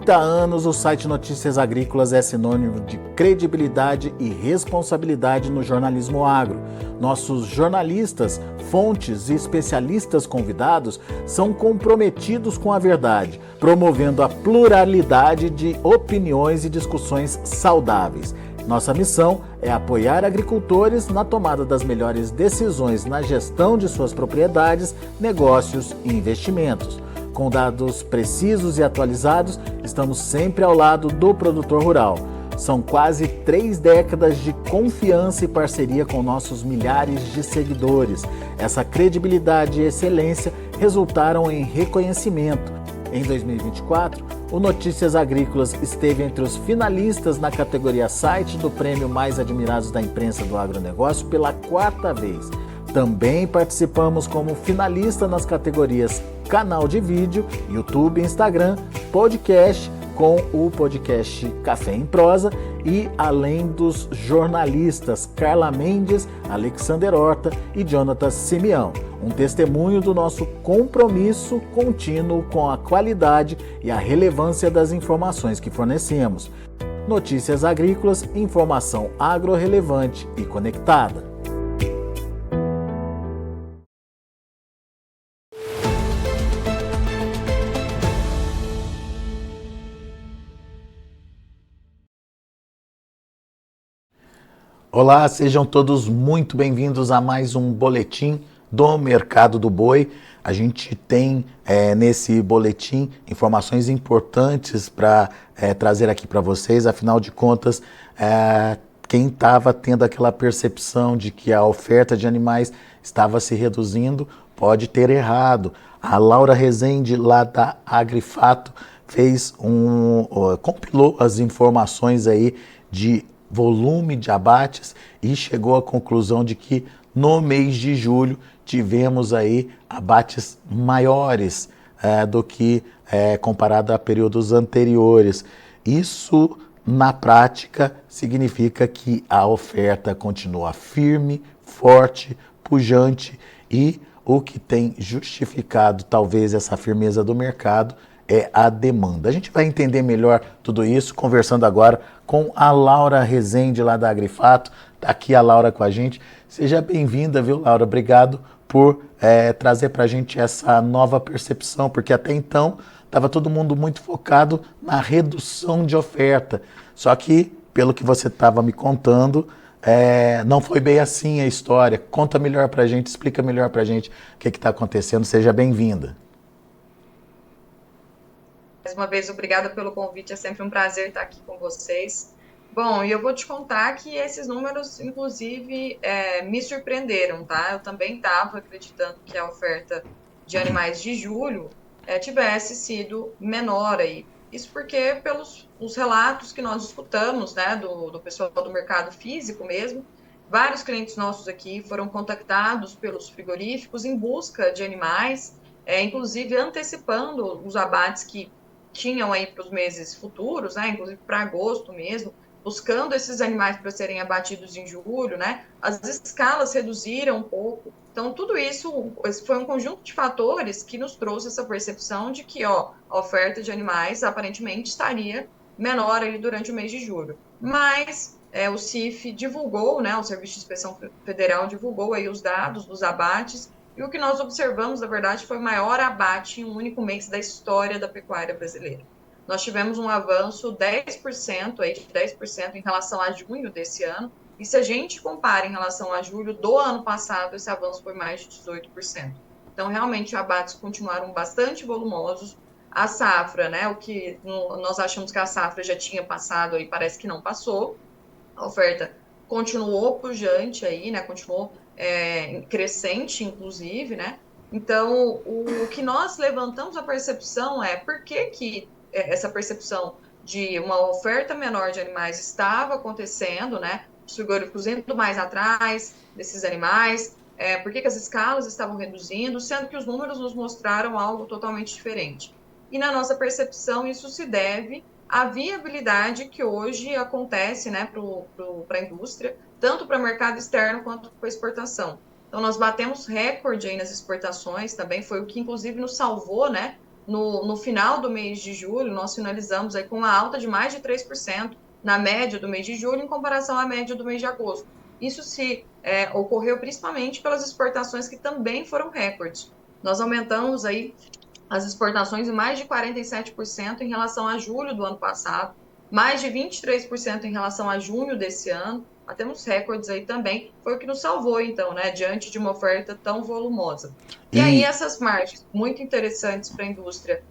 30 anos, o site Notícias Agrícolas é sinônimo de credibilidade e responsabilidade no jornalismo agro. Nossos jornalistas, fontes e especialistas convidados são comprometidos com a verdade, promovendo a pluralidade de opiniões e discussões saudáveis. Nossa missão é apoiar agricultores na tomada das melhores decisões na gestão de suas propriedades, negócios e investimentos. Com dados precisos e atualizados, estamos sempre ao lado do produtor rural. São quase 3 décadas de confiança e parceria com nossos milhares de seguidores. Essa credibilidade e excelência resultaram em reconhecimento. Em 2024, o Notícias Agrícolas esteve entre os finalistas na categoria Site do Prêmio Mais Admirados da Imprensa do Agronegócio pela 4ª vez. Também participamos como finalista nas categorias Canal de Vídeo, YouTube, Instagram, Podcast, com o podcast Café em Prosa e além dos jornalistas Carla Mendes, Alexander Horta e Jonatas Simeão. Um testemunho do nosso compromisso contínuo com a qualidade e a relevância das informações que fornecemos. Notícias Agrícolas, informação agro-relevante e conectada. Olá, sejam todos muito bem-vindos a mais um boletim do Mercado do Boi. A gente tem nesse boletim informações importantes para trazer aqui para vocês. Afinal de contas, quem estava tendo aquela percepção de que a oferta de animais estava se reduzindo pode ter errado. A Laura Rezende, lá da Agrifato, compilou as informações aí de volume de abates e chegou à conclusão de que no mês de julho tivemos aí abates maiores do que comparado a períodos anteriores. Isso, na prática, significa que a oferta continua firme, forte, pujante e o que tem justificado talvez essa firmeza do mercado é a demanda. A gente vai entender melhor tudo isso conversando agora com a Laura Rezende, lá da Agrifato. Está aqui a Laura com a gente. Seja bem-vinda, viu, Laura? Obrigado por trazer para a gente essa nova percepção, porque até então estava todo mundo muito focado na redução de oferta. Só que, pelo que você estava me contando, não foi bem assim a história. Conta melhor para a gente, explica melhor para a gente o que está acontecendo. Seja bem-vinda. Mais uma vez, obrigada pelo convite, é sempre um prazer estar aqui com vocês. Bom, e eu vou te contar que esses números, inclusive, me surpreenderam, tá? Eu também estava acreditando que a oferta de animais de julho tivesse sido menor aí. Isso porque, pelos os relatos que nós escutamos, né, do pessoal do mercado físico mesmo, vários clientes nossos aqui foram contactados pelos frigoríficos em busca de animais, inclusive antecipando os abates que tinham aí para os meses futuros, né, inclusive para agosto mesmo, buscando esses animais para serem abatidos em julho, né, as escalas reduziram um pouco. Então, tudo isso foi um conjunto de fatores que nos trouxe essa percepção de que a oferta de animais aparentemente estaria menor ali durante o mês de julho. Mas o CIF divulgou, né, o Serviço de Inspeção Federal divulgou aí os dados dos abates. E o que nós observamos, na verdade, foi o maior abate em um único mês da história da pecuária brasileira. Nós tivemos um avanço 10%, aí, de 10% em relação a junho desse ano, e se a gente compara em relação a julho do ano passado, esse avanço foi mais de 18%. Então, realmente, abates continuaram bastante volumosos. A safra, né, o que nós achamos que a safra já tinha passado, aí parece que não passou. A oferta continuou pujante aí, né, continuou crescente, inclusive, né? Então, o que nós levantamos a percepção por que essa percepção de uma oferta menor de animais estava acontecendo, né? Os frigoríficos indo mais atrás desses animais, por que as escalas estavam reduzindo, sendo que os números nos mostraram algo totalmente diferente. E na nossa percepção, isso se deve à viabilidade que hoje acontece, né, para a indústria, tanto para o mercado externo quanto para a exportação. Então, nós batemos recorde aí nas exportações também, foi o que, inclusive, nos salvou, né, no final do mês de julho, nós finalizamos aí com uma alta de mais de 3% na média do mês de julho em comparação à média do mês de agosto. Isso ocorreu principalmente pelas exportações que também foram recordes. Nós aumentamos aí as exportações em mais de 47% em relação a julho do ano passado, mais de 23% em relação a junho desse ano. Nós temos recordes aí também, foi o que nos salvou, então, né, diante de uma oferta tão volumosa. E aí, E essas margens muito interessantes para a indústria,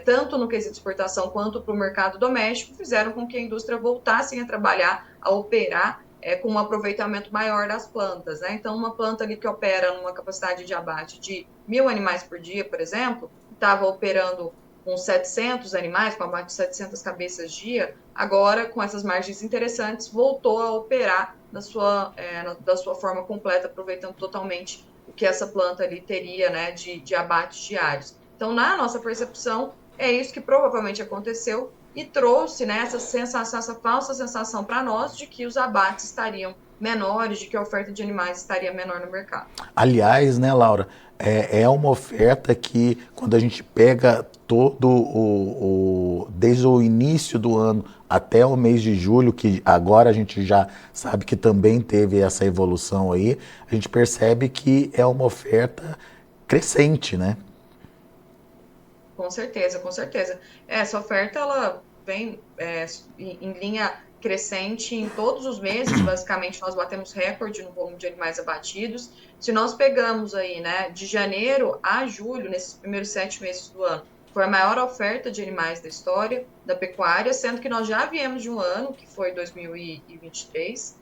tanto no quesito exportação quanto para o mercado doméstico, fizeram com que a indústria voltasse a trabalhar, a operar com um aproveitamento maior das plantas, né? Então, uma planta ali que opera numa capacidade de abate de 1.000 animais por dia, por exemplo, estava operando com 700 animais, com abate de 700 cabeças dia, agora, com essas margens interessantes, voltou a operar da sua forma completa, aproveitando totalmente o que essa planta ali teria, né, de abates diários. Então, na nossa percepção, é isso que provavelmente aconteceu e trouxe, né, essa sensação, essa falsa sensação para nós de que os abates estariam menores, de que a oferta de animais estaria menor no mercado. aliás, né, Laura, é uma oferta que quando a gente pega todo desde o início do ano até o mês de julho, que agora a gente já sabe que também teve essa evolução aí, a gente percebe que é uma oferta crescente, né? Com certeza, com certeza. Essa oferta ela vem em linha crescente em todos os meses. Basicamente, nós batemos recorde no volume de animais abatidos. Se nós pegamos aí, né, de janeiro a julho, nesses primeiros 7 meses do ano, foi a maior oferta de animais da história da pecuária, sendo que nós já viemos de um ano, que foi 2023,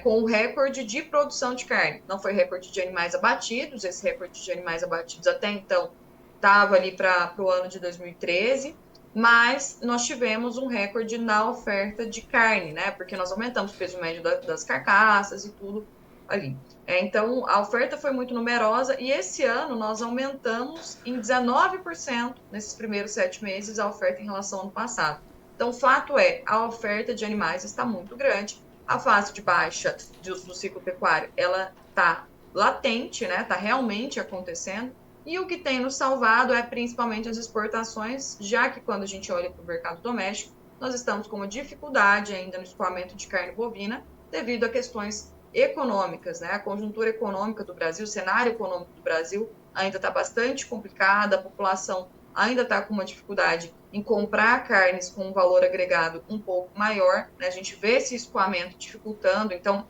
com um recorde de produção de carne. Não foi recorde de animais abatidos, esse recorde de animais abatidos até então estava ali para o ano de 2013, mas nós tivemos um recorde na oferta de carne, né? Porque nós aumentamos o peso médio das carcaças e tudo ali. Então, a oferta foi muito numerosa e esse ano nós aumentamos em 19% nesses primeiros 7 meses a oferta em relação ao ano passado. Então, o fato é, a oferta de animais está muito grande, a fase de baixa do ciclo pecuário, ela está latente, né? Está realmente acontecendo. E o que tem nos salvado é principalmente as exportações, já que quando a gente olha para o mercado doméstico, nós estamos com uma dificuldade ainda no escoamento de carne bovina devido a questões econômicas, né? A conjuntura econômica do Brasil, o cenário econômico do Brasil ainda está bastante complicado, a população ainda está com uma dificuldade em comprar carnes com um valor agregado um pouco maior, né? A gente vê esse escoamento dificultando, então,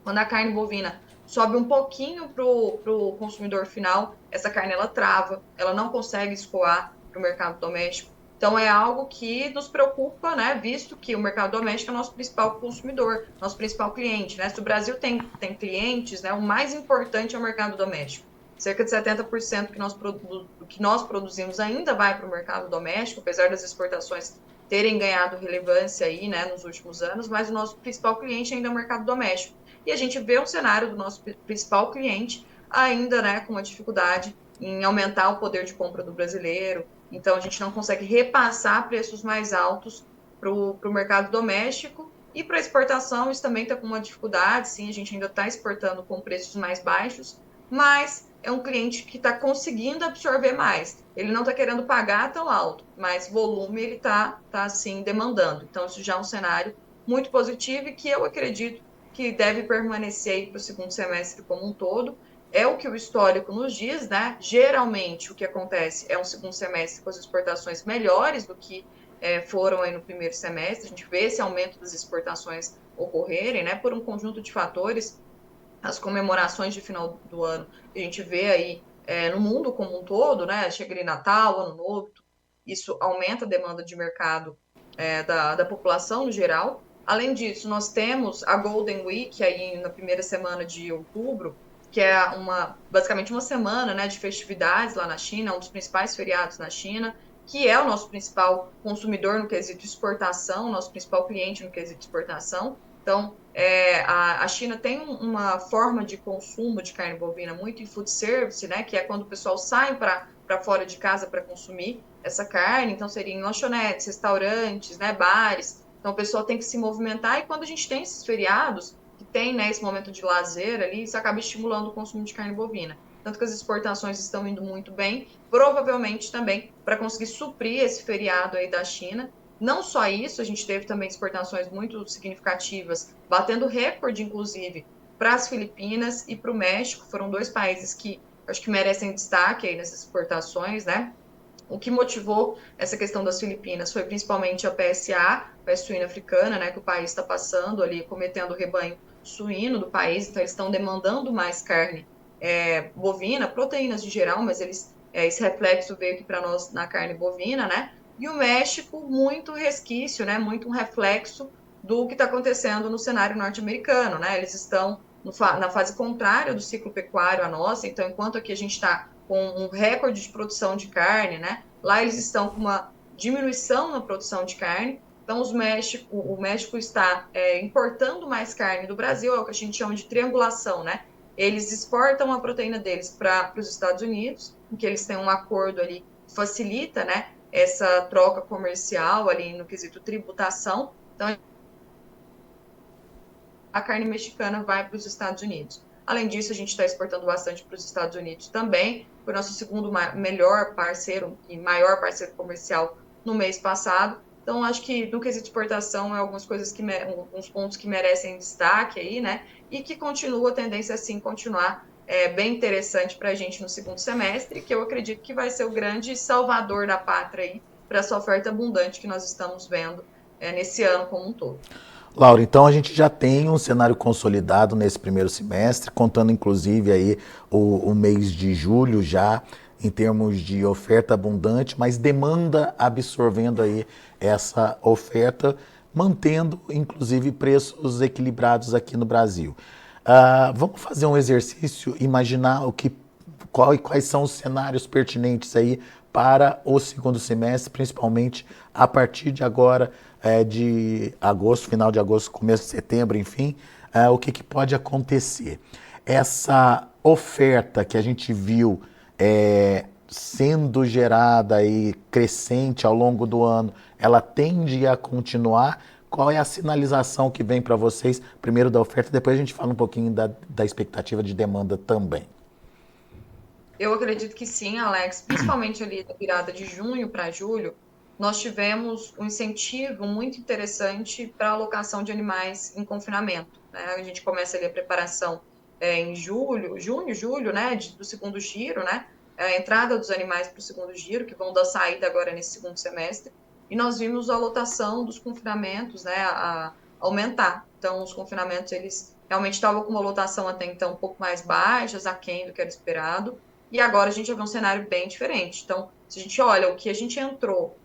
quando a carne bovina sobe um pouquinho para o consumidor final, essa carne ela trava, ela não consegue escoar para o mercado doméstico. Então é algo que nos preocupa, né? Visto que o mercado doméstico é o nosso principal consumidor, nosso principal cliente, né? Se o Brasil tem clientes, né? O mais importante é o mercado doméstico. Cerca de 70% do que nós produzimos ainda vai para o mercado doméstico, apesar das exportações terem ganhado relevância aí, né, nos últimos anos, mas o nosso principal cliente ainda é o mercado doméstico. E a gente vê um cenário do nosso principal cliente ainda, né, com uma dificuldade em aumentar o poder de compra do brasileiro. Então, a gente não consegue repassar preços mais altos para o mercado doméstico. E para exportação, isso também está com uma dificuldade. Sim, a gente ainda está exportando com preços mais baixos, mas é um cliente que está conseguindo absorver mais. Ele não está querendo pagar tão alto, mas volume ele está assim, demandando. Então, isso já é um cenário muito positivo e que eu acredito que deve permanecer para o segundo semestre como um todo. É o que o histórico nos diz, né? Geralmente, o que acontece é um segundo semestre com as exportações melhores do que foram aí no primeiro semestre. A gente vê esse aumento das exportações ocorrerem, né? Por um conjunto de fatores, as comemorações de final do ano, a gente vê aí no mundo como um todo, né? Chega ali Natal, Ano Novo, isso aumenta a demanda de mercado da população no geral. Além disso, nós temos a Golden Week aí na primeira semana de outubro, que é basicamente uma semana, né, de festividades lá na China, um dos principais feriados na China, que é o nosso principal consumidor no quesito exportação, nosso principal cliente no quesito exportação. Então, a China tem uma forma de consumo de carne bovina muito em food service, né, que é quando o pessoal sai para fora de casa para consumir essa carne, então seria em lanchonetes, restaurantes, né, bares. Então o pessoal tem que se movimentar e quando a gente tem esses feriados, que tem, né, esse momento de lazer ali, isso acaba estimulando o consumo de carne bovina. tanto que as exportações estão indo muito bem, provavelmente também para conseguir suprir esse feriado aí da China. Não só isso, a gente teve também exportações muito significativas, batendo recorde, inclusive, para as Filipinas e para o México. Foram dois países que acho que merecem destaque aí nessas exportações, né? O que motivou essa questão das Filipinas foi principalmente a PSA, peste suína africana, né, que o país está passando ali, cometendo o rebanho suíno do país, então eles estão demandando mais carne bovina, proteínas de geral, mas esse reflexo veio aqui para nós na carne bovina, né? E o México, muito resquício, né? Muito um reflexo do que está acontecendo no cenário norte-americano, né? Eles estão na fase contrária do ciclo pecuário à nossa, então enquanto aqui a gente está com um recorde de produção de carne, né? Lá eles estão com uma diminuição na produção de carne. Então, o México está importando mais carne do Brasil, é o que a gente chama de triangulação, né? Eles exportam a proteína deles para os Estados Unidos, em que eles têm um acordo ali que facilita, né, essa troca comercial ali no quesito tributação. Então, a carne mexicana vai para os Estados Unidos. Além disso, a gente está exportando bastante para os Estados Unidos também, foi o nosso segundo melhor parceiro e maior parceiro comercial no mês passado. Então, acho que no quesito exportação é algumas coisas alguns pontos que merecem destaque aí, né? E que continua a tendência assim continuar bem interessante para a gente no segundo semestre, que eu acredito que vai ser o grande salvador da pátria aí para essa oferta abundante que nós estamos vendo nesse ano como um todo. Laura, então a gente já tem um cenário consolidado nesse primeiro semestre, contando inclusive aí o mês de julho já, em termos de oferta abundante, mas demanda absorvendo aí essa oferta, mantendo inclusive preços equilibrados aqui no Brasil. Vamos fazer um exercício, imaginar quais são os cenários pertinentes aí para o segundo semestre, principalmente a partir de agora, de agosto, final de agosto, começo de setembro, enfim, o que pode acontecer. Essa oferta que a gente viu sendo gerada e crescente ao longo do ano, ela tende a continuar? Qual é a sinalização que vem para vocês, primeiro da oferta, depois a gente fala um pouquinho da expectativa de demanda também. Eu acredito que sim, Alex, principalmente ali da virada de junho para julho, nós tivemos um incentivo muito interessante para a alocação de animais em confinamento, né? A gente começa ali a preparação em junho, julho, né, do segundo giro, né? A entrada dos animais para o segundo giro, que vão dar saída agora nesse segundo semestre, e nós vimos a lotação dos confinamentos, né, a aumentar. Então, os confinamentos, eles realmente estavam com uma lotação até então um pouco mais baixas, aquém do que era esperado, e agora a gente já vê um cenário bem diferente. Então, se a gente olha o que a gente entrou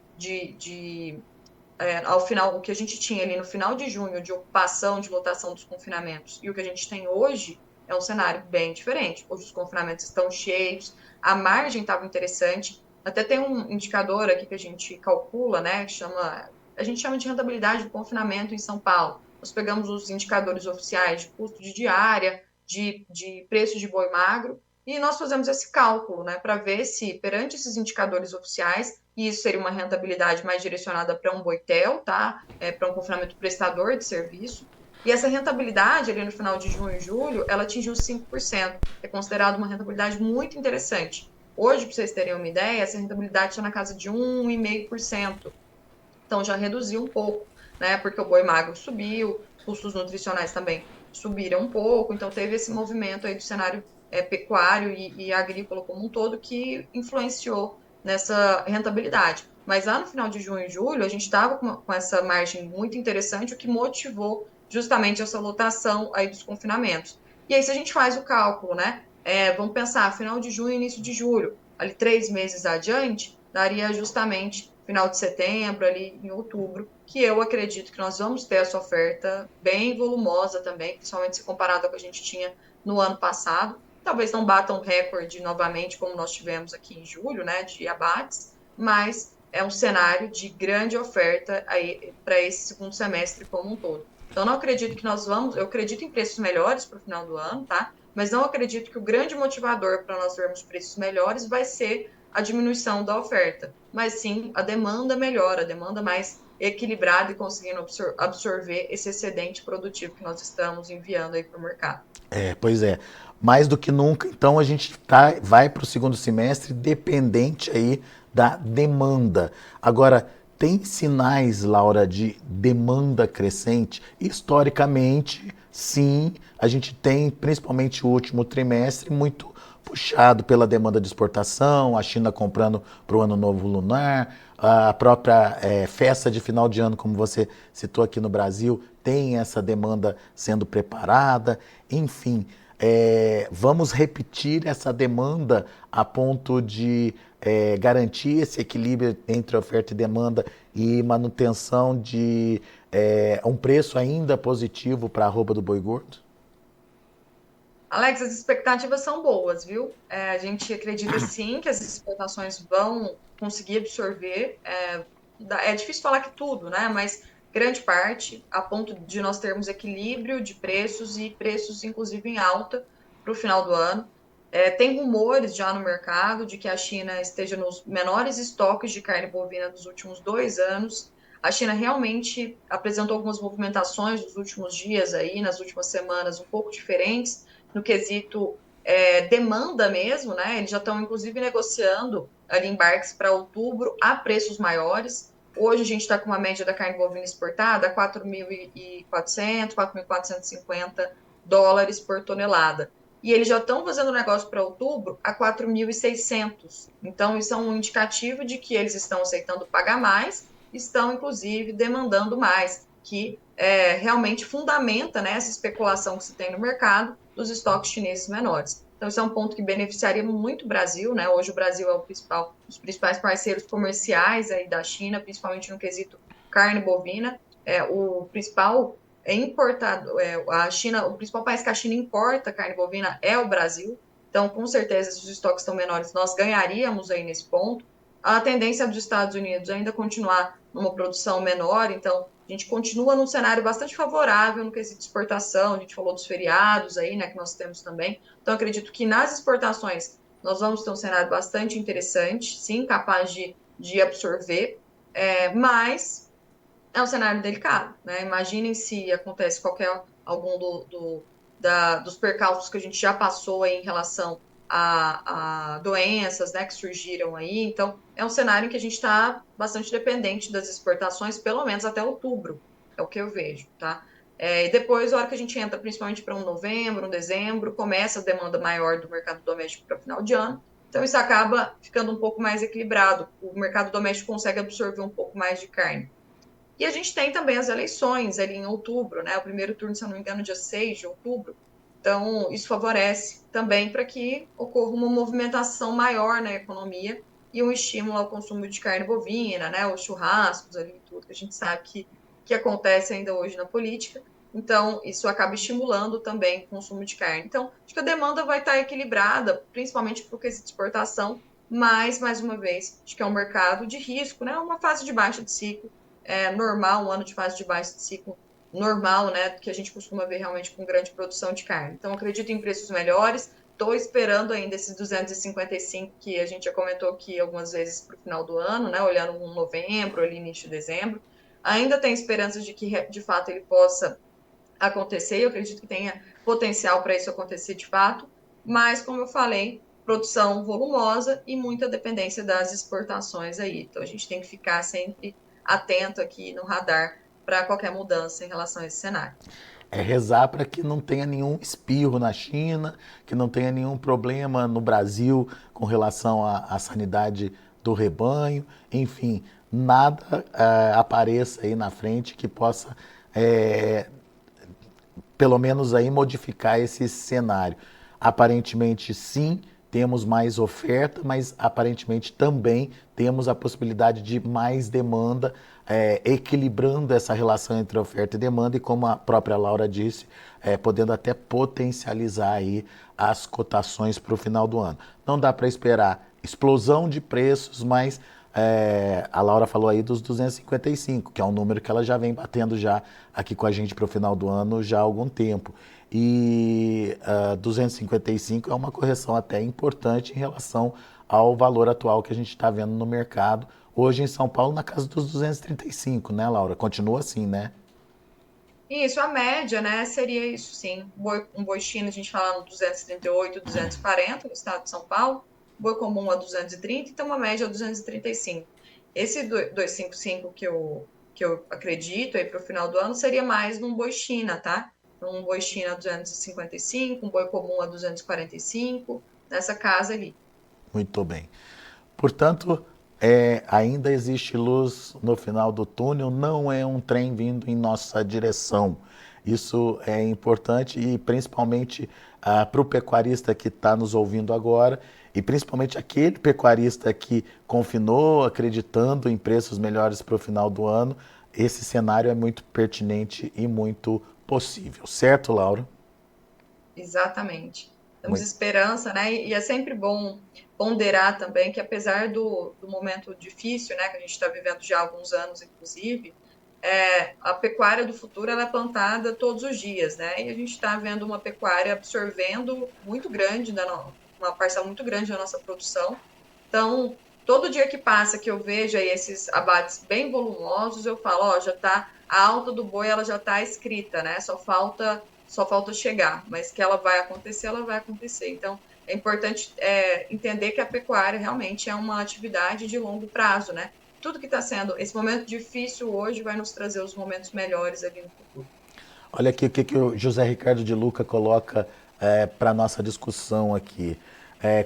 ao final, o que a gente tinha ali no final de junho de ocupação, de lotação dos confinamentos, e o que a gente tem hoje é um cenário bem diferente. Hoje os confinamentos estão cheios, a margem estava interessante. Até tem um indicador aqui que a gente calcula, né? A gente chama de rentabilidade do confinamento em São Paulo. Nós pegamos os indicadores oficiais de custo de diária, de preço de boi magro, e nós fazemos esse cálculo, né, para ver se, perante esses indicadores oficiais, e isso seria uma rentabilidade mais direcionada para um boitel, tá? Para um confinamento prestador de serviço. E essa rentabilidade, ali no final de junho e julho, ela atingiu 5%. É considerado uma rentabilidade muito interessante. Hoje, para vocês terem uma ideia, essa rentabilidade está na casa de 1,5%. Então, já reduziu um pouco, né? Porque o boi magro subiu, custos nutricionais também subiram um pouco. Então, teve esse movimento aí do cenário pecuário e agrícola como um todo que influenciou nessa rentabilidade. Mas lá no final de junho e julho, a gente estava com essa margem muito interessante, o que motivou justamente essa lotação aí dos confinamentos. E aí, se a gente faz o cálculo, né? Vamos pensar, final de junho e início de julho, ali 3 meses adiante, daria justamente final de setembro, ali em outubro, que eu acredito que nós vamos ter essa oferta bem volumosa também, principalmente se comparado ao que a gente tinha no ano passado. Talvez não batam recorde novamente, como nós tivemos aqui em julho, né, de abates, mas é um cenário de grande oferta aí para esse segundo semestre como um todo. Então, não acredito que eu acredito em preços melhores para o final do ano, tá? Mas não acredito que o grande motivador para nós vermos preços melhores vai ser a diminuição da oferta, mas sim a demanda melhor, a demanda mais equilibrada e conseguindo absorver esse excedente produtivo que nós estamos enviando aí para o mercado. Pois é. Mais do que nunca, então a gente vai para o segundo semestre dependente aí da demanda. Agora, tem sinais, Laura, de demanda crescente? Historicamente, sim, a gente tem, principalmente o último trimestre, muito puxado pela demanda de exportação, a China comprando para o Ano Novo Lunar, a própria festa de final de ano, como você citou aqui no Brasil, tem essa demanda sendo preparada, enfim. Vamos repetir essa demanda a ponto de garantir esse equilíbrio entre oferta e demanda e manutenção de um preço ainda positivo para a arroba do boi gordo? Alex, as expectativas são boas, viu? A gente acredita sim que as exportações vão conseguir absorver. É difícil falar que tudo, né? Mas grande parte, a ponto de nós termos equilíbrio de preços e preços, inclusive, em alta para o final do ano. Tem rumores já no mercado de que a China esteja nos menores estoques de carne bovina dos últimos 2 anos. A China realmente apresentou algumas movimentações nos últimos dias aí, nas últimas semanas, um pouco diferentes no quesito demanda mesmo, né? Eles já estão, inclusive, negociando ali embarques para outubro a preços maiores. Hoje a gente está com uma média da carne bovina exportada a 4.400, 4.450 dólares por tonelada. E eles já estão fazendo negócio para outubro a 4.600. Então, isso é um indicativo de que eles estão aceitando pagar mais, estão, inclusive, demandando mais, que realmente fundamenta, né, essa especulação que se tem no mercado dos estoques chineses menores. Então, isso é um ponto que beneficiaria muito o Brasil, né? Hoje o Brasil é um dos principais parceiros comerciais aí da China, principalmente no quesito carne bovina. O principal importado, a China, o principal país que a China importa carne bovina é o Brasil. Então, com certeza, se os estoques estão menores, nós ganharíamos aí nesse ponto. A tendência dos Estados Unidos ainda continuar numa produção menor, então a gente continua num cenário bastante favorável no quesito de exportação. A gente falou dos feriados aí, né, que nós temos também. Então, acredito que nas exportações nós vamos ter um cenário bastante interessante, sim, capaz de absorver, mas é um cenário delicado, né? Imaginem se acontece algum dos percalços que a gente já passou aí em relação a doenças, né, que surgiram aí. Então, é um cenário em que a gente está bastante dependente das exportações, pelo menos até outubro, é o que eu vejo, tá? E depois, a hora que a gente entra, principalmente para um novembro, um dezembro, começa a demanda maior do mercado doméstico para final de ano. Então, isso acaba ficando um pouco mais equilibrado. O mercado doméstico consegue absorver um pouco mais de carne. E a gente tem também as eleições ali em outubro, né? O primeiro turno, se eu não me engano, dia 6 de outubro. Então, isso favorece também para que ocorra uma movimentação maior na economia e um estímulo ao consumo de carne bovina, né? Os churrascos ali, tudo que a gente sabe que acontece ainda hoje na política. Então, isso acaba estimulando também o consumo de carne. Então, acho que a demanda vai estar equilibrada, principalmente por quesito de exportação, mas, mais uma vez, acho que é um mercado de risco, né? Uma fase de baixa de ciclo normal, um ano de fase de baixa de ciclo normal, né, que a gente costuma ver realmente com grande produção de carne. Então, acredito em preços melhores. Estou esperando ainda esses 255 que a gente já comentou aqui algumas vezes para o final do ano, né, olhando um novembro, ali início de dezembro. Ainda tem esperanças de que, de fato, ele possa acontecer. Eu acredito que tenha potencial para isso acontecer de fato. Mas, como eu falei, produção volumosa e muita dependência das exportações aí. Então, a gente tem que ficar sempre atento aqui no radar para qualquer mudança em relação a esse cenário. Rezar para que não tenha nenhum espirro na China, que não tenha nenhum problema no Brasil com relação à sanidade do rebanho, enfim, nada apareça aí na frente que possa, pelo menos aí, modificar esse cenário. Aparentemente, sim, temos mais oferta, mas aparentemente também temos a possibilidade de mais demanda, equilibrando essa relação entre oferta e demanda e, como a própria Laura disse, podendo até potencializar aí as cotações para o final do ano. Não dá para esperar explosão de preços, mas a Laura falou aí dos 255, que é um número que ela já vem batendo já aqui com a gente para o final do ano já há algum tempo. E 255 é uma correção até importante em relação ao valor atual que a gente está vendo no mercado. Hoje em São Paulo, na casa dos 235, né, Laura? Continua assim, né? Isso, a média, né, seria isso sim. Um boi China, a gente fala no 238, 240 no estado de São Paulo, boi comum a 230, então uma média a 235. Esse 255 que eu acredito aí para o final do ano seria mais num boi China, tá? Então, um boi China a 255, um boi comum a 245, nessa casa ali. Muito bem. Portanto, ainda existe luz no final do túnel, não é um trem vindo em nossa direção. Isso é importante e principalmente para o pecuarista que está nos ouvindo agora e principalmente aquele pecuarista que confinou acreditando em preços melhores para o final do ano, esse cenário é muito pertinente e muito possível, certo, Laura? Exatamente. Temos Muito, esperança, né? E é sempre bom ponderar também que, apesar do momento difícil, né, que a gente está vivendo já há alguns anos, inclusive, a pecuária do futuro ela é plantada todos os dias, né? E a gente está vendo uma pecuária absorvendo muito grande, uma parcela muito grande da nossa produção. Então, todo dia que passa que eu vejo aí esses abates bem volumosos, eu falo, ó, já tá a alta do boi, ela já está escrita, né? Só falta chegar, mas que ela vai acontecer. Então, é importante entender que a pecuária realmente é uma atividade de longo prazo, né? Tudo que está sendo esse momento difícil hoje vai nos trazer os momentos melhores ali no futuro. olha aqui o que o José Ricardo de Luca coloca para a nossa discussão aqui.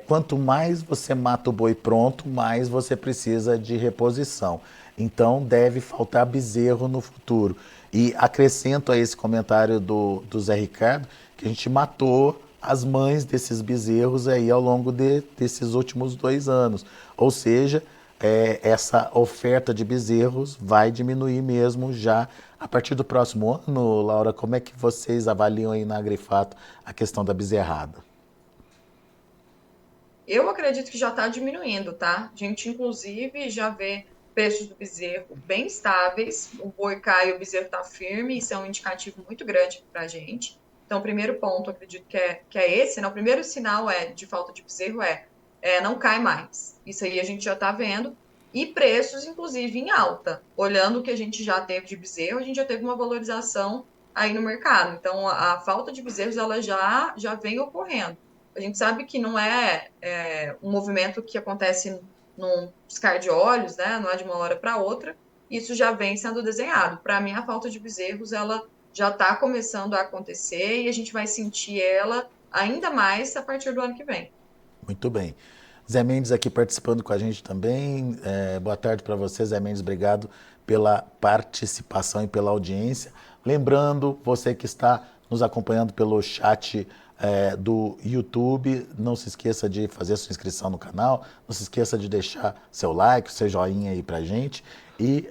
Quanto mais você mata o boi pronto, mais você precisa de reposição. Então deve faltar bezerro no futuro. E acrescento a esse comentário do Zé Ricardo que a gente matou as mães desses bezerros aí ao longo desses últimos 2 anos. Ou seja, essa oferta de bezerros vai diminuir mesmo já a partir do próximo ano. Laura, como é que vocês avaliam aí na Agrifato a questão da bezerrada? Eu acredito que já está diminuindo, tá? A gente, inclusive, já vê preços do bezerro bem estáveis. O boi cai e o bezerro está firme. Isso é um indicativo muito grande para a gente. Então, o primeiro ponto, acredito que é esse, né? O primeiro sinal de falta de bezerro não cai mais. Isso aí a gente já está vendo. E preços, inclusive, em alta. Olhando o que a gente já teve de bezerro, a gente já teve uma valorização aí no mercado. Então, a falta de bezerros, ela já vem ocorrendo. A gente sabe que não é um movimento que acontece num piscar de olhos, né? Não é de uma hora para outra. Isso já vem sendo desenhado. Para mim, a falta de bezerros ela já está começando a acontecer e a gente vai sentir ela ainda mais a partir do ano que vem. Muito bem. Zé Mendes aqui participando com a gente também. Boa tarde para você, Zé Mendes. Obrigado pela participação e pela audiência. Lembrando, você que está nos acompanhando pelo chat do YouTube, não se esqueça de fazer a sua inscrição no canal, não se esqueça de deixar seu like, seu joinha aí pra gente e,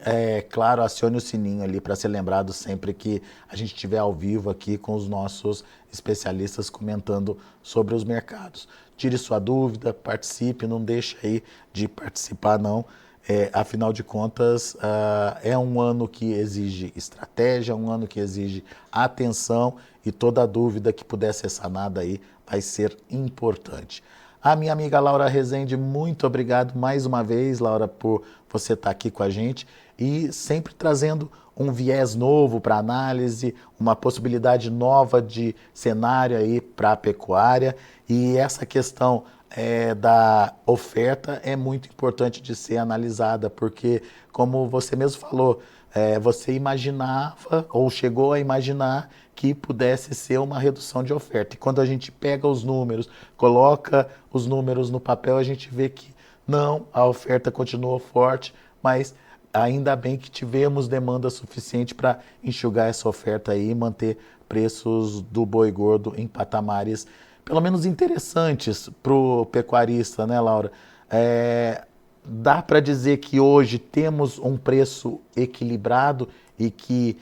claro, acione o sininho ali para ser lembrado sempre que a gente estiver ao vivo aqui com os nossos especialistas comentando sobre os mercados. Tire sua dúvida, participe, não deixe aí de participar não. Afinal de contas, é um ano que exige estratégia, um ano que exige atenção e toda dúvida que puder ser sanada aí vai ser importante. A minha amiga Laura Rezende, muito obrigado mais uma vez, Laura, por você estar aqui com a gente e sempre trazendo um viés novo para análise, uma possibilidade nova de cenário aí para a pecuária. E essa questão da oferta é muito importante de ser analisada, porque, como você mesmo falou, você imaginava ou chegou a imaginar que pudesse ser uma redução de oferta. E quando a gente pega os números, coloca os números no papel, a gente vê que não, a oferta continuou forte, mas ainda bem que tivemos demanda suficiente para enxugar essa oferta aí e manter preços do boi gordo em patamares pelo menos interessantes para o pecuarista, né, Laura? Dá para dizer que hoje temos um preço equilibrado e que,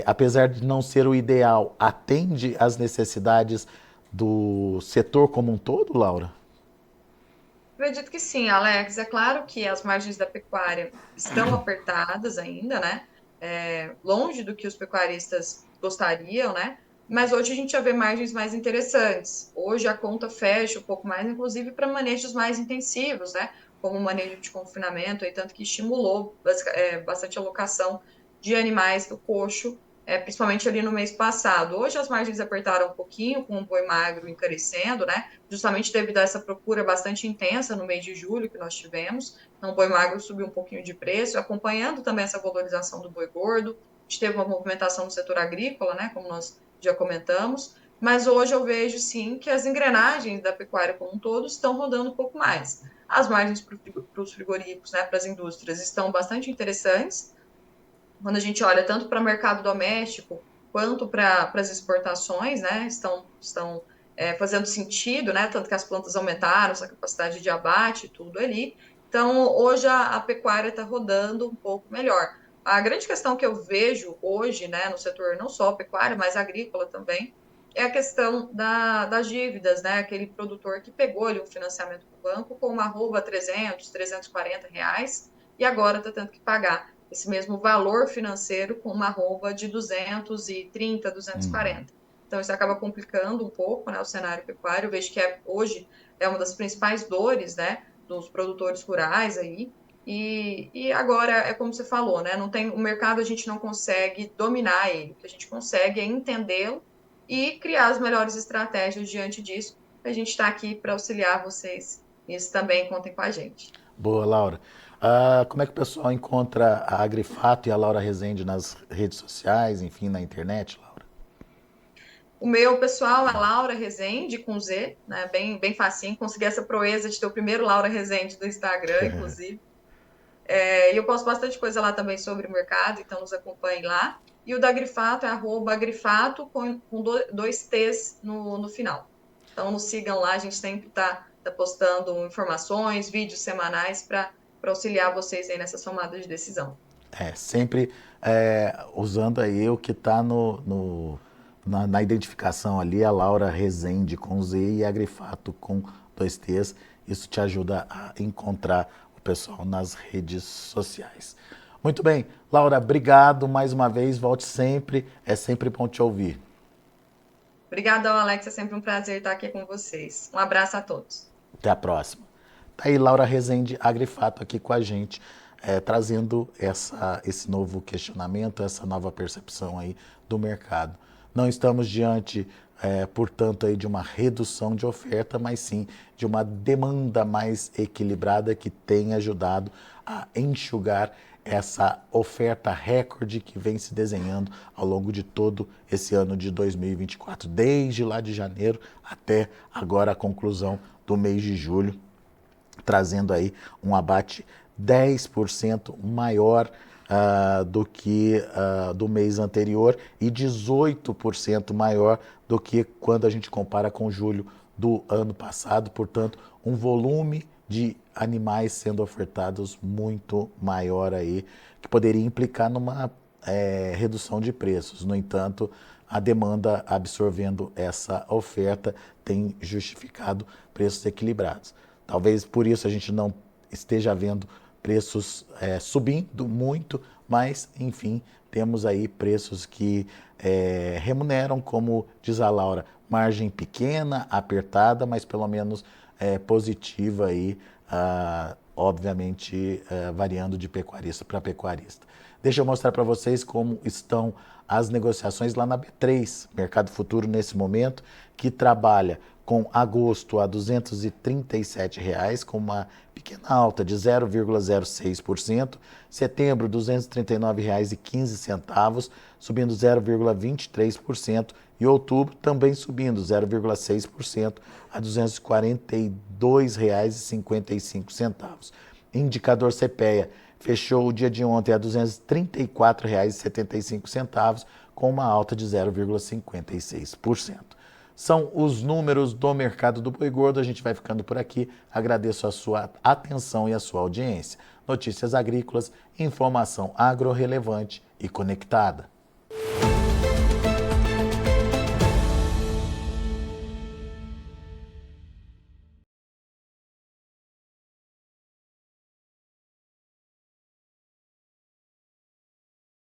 apesar de não ser o ideal, atende às necessidades do setor como um todo, Laura? Acredito que sim, Alex. É claro que as margens da pecuária estão apertadas ainda, né? Longe do que os pecuaristas gostariam, né? Mas hoje a gente já vê margens mais interessantes. Hoje a conta fecha um pouco mais, inclusive para manejos mais intensivos, né? Como o manejo de confinamento, aí, tanto que estimulou bastante a alocação de animais do coxo principalmente ali no mês passado. Hoje as margens apertaram um pouquinho, com o boi magro encarecendo, né? Justamente devido a essa procura bastante intensa no mês de julho que nós tivemos. Então, o boi magro subiu um pouquinho de preço, acompanhando também essa valorização do boi gordo. A gente teve uma movimentação no setor agrícola, né? Como nós já comentamos. Mas hoje eu vejo, sim, que as engrenagens da pecuária como um todo estão rodando um pouco mais. As margens para os frigoríficos, né, para as indústrias, estão bastante interessantes. Quando a gente olha tanto para o mercado doméstico quanto para as exportações, né, estão fazendo sentido, né, tanto que as plantas aumentaram, essa capacidade de abate, tudo ali. Então, hoje a pecuária está rodando um pouco melhor. A grande questão que eu vejo hoje, né, no setor não só pecuário, mas agrícola também, é a questão das dívidas, né, aquele produtor que pegou ali um financiamento do banco com uma arroba 300, 340 reais e agora está tendo que pagar esse mesmo valor financeiro com uma arroba de 230, 240. Então, isso acaba complicando um pouco, né, o cenário pecuário. Eu vejo que hoje é uma das principais dores, né, dos produtores rurais aí. E agora, é como você falou, né, não tem, o mercado a gente não consegue dominar ele. O que a gente consegue é entendê-lo e criar as melhores estratégias diante disso. A gente está aqui para auxiliar vocês nisso também, contem com a gente. Boa, Laura. Como é que o pessoal encontra a Agrifato e a Laura Rezende nas redes sociais, enfim, na internet, Laura? O meu pessoal é Laura Rezende, com Z, né? Bem facinho. Consegui essa proeza de ter o primeiro Laura Rezende do Instagram, inclusive. E eu posto bastante coisa lá também sobre o mercado, então nos acompanhem lá. E o da Agrifato é @agrifato com dois T's no final. Então nos sigam lá, a gente sempre tá postando informações, vídeos semanais para auxiliar vocês aí nessa tomada de decisão. Sempre usando aí o que está na identificação ali, a Laura Rezende com Z e a Agrifato com 2 T's. Isso te ajuda a encontrar o pessoal nas redes sociais. Muito bem, Laura, obrigado mais uma vez, volte sempre, é sempre bom te ouvir. Obrigadão, Alex, é sempre um prazer estar aqui com vocês. Um abraço a todos. Até a próxima. Tá aí Laura Rezende, Agrifato, aqui com a gente, trazendo esse novo questionamento, essa nova percepção aí do mercado. Não estamos diante, portanto, aí de uma redução de oferta, mas sim de uma demanda mais equilibrada que tem ajudado a enxugar essa oferta recorde que vem se desenhando ao longo de todo esse ano de 2024, desde lá de janeiro até agora a conclusão do mês de julho, trazendo aí um abate 10% maior do que do mês anterior e 18% maior do que quando a gente compara com julho do ano passado. Portanto, um volume de animais sendo ofertados muito maior aí, que poderia implicar numa redução de preços. No entanto, a demanda absorvendo essa oferta tem justificado preços equilibrados. Talvez por isso a gente não esteja vendo preços subindo muito, mas, enfim, temos aí preços que remuneram, como diz a Laura, margem pequena, apertada, mas pelo menos positiva aí, obviamente variando de pecuarista para pecuarista. Deixa eu mostrar para vocês como estão as negociações lá na B3, Mercado Futuro nesse momento, que trabalha com agosto a R$ 237,00, com uma pequena alta de 0,06%, setembro R$ 239,15, subindo 0,23%, e outubro também subindo 0,6% a R$ 242,55. Indicador CPEA fechou o dia de ontem a R$ 234,75, com uma alta de 0,56%. São os números do mercado do boi gordo. A gente vai ficando por aqui. Agradeço a sua atenção e a sua audiência. Notícias agrícolas, informação agro relevante e conectada.